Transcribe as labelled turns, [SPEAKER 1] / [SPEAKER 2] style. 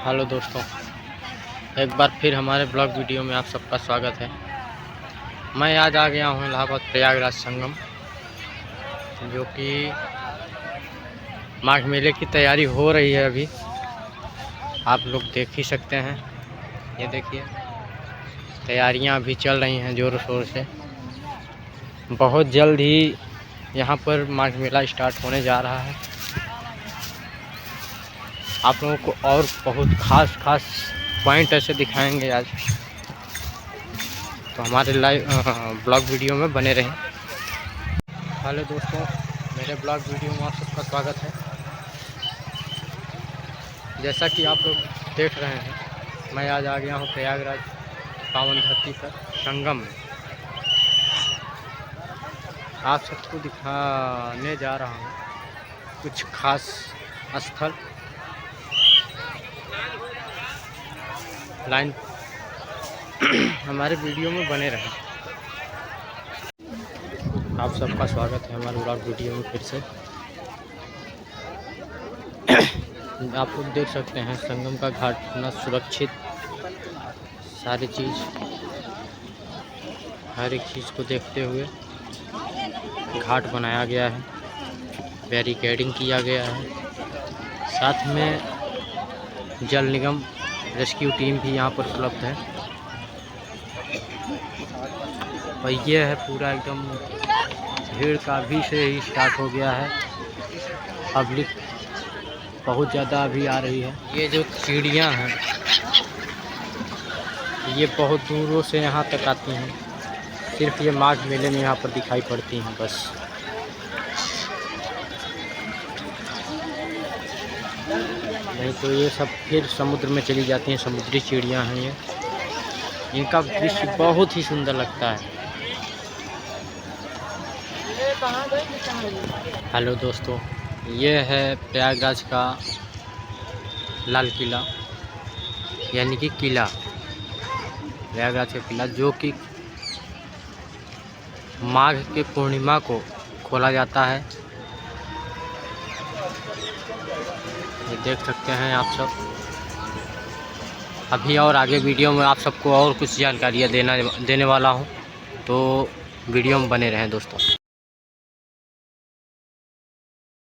[SPEAKER 1] Hello दोस्तों, एक बार फिर हमारे ब्लॉग वीडियो में आप सबका स्वागत है। मैं आज आ गया हूँ इलाहाबाद प्रयागराज संगम, जो कि माघ मेले की तैयारी हो रही है। अभी आप लोग देख ही सकते हैं, ये देखिए तैयारियां अभी चल रही हैं ज़ोर शोर से। बहुत जल्द ही यहाँ पर माघ मेला स्टार्ट होने जा रहा है। आप लोगों को और बहुत खास पॉइंट ऐसे दिखाएंगे आज, तो हमारे लाइव ब्लॉग वीडियो में बने रहें। हेलो दोस्तों, मेरे ब्लॉग वीडियो में आप सबका स्वागत है। जैसा कि आप लोग देख रहे हैं, मैं आज आ गया हूँ प्रयागराज पावन धरती पर संगम में। आप सबको दिखाने जा रहा हूँ कुछ खास स्थल। लाइन हमारे वीडियो में बने रहें। आप सबका स्वागत है हमारे ब्लॉग वीडियो में फिर से। आप लोग देख सकते हैं संगम का घाट कितना सुरक्षित, सारी चीज़ हर एक चीज़ को देखते हुए घाट बनाया गया है, बैरिकेडिंग किया गया है। साथ में जल निगम रेस्क्यू टीम भी यहाँ पर उपलब्ध है। और ये है पूरा एकदम भीड़ का अभी से ही स्टार्ट हो गया है। पब्लिक बहुत ज़्यादा अभी आ रही है। ये जो सीढ़ियाँ हैं ये बहुत दूरों से यहाँ तक आती हैं, सिर्फ ये माघ मेले में यहाँ पर दिखाई पड़ती हैं बस। नहीं तो ये सब फिर समुद्र में चली जाती हैं। समुद्री चिड़ियाँ हैं ये, इनका दृश्य बहुत ही सुंदर लगता है। हेलो दोस्तों, ये है प्रयागराज का लाल किला, यानी कि किला, प्रयागराज का किला, जो कि माघ के पूर्णिमा को खोला जाता है। ये देख सकते हैं आप सब। अभी और आगे वीडियो में आप सबको और कुछ जानकारियाँ देने वाला हूँ, तो वीडियो में बने रहें दोस्तों।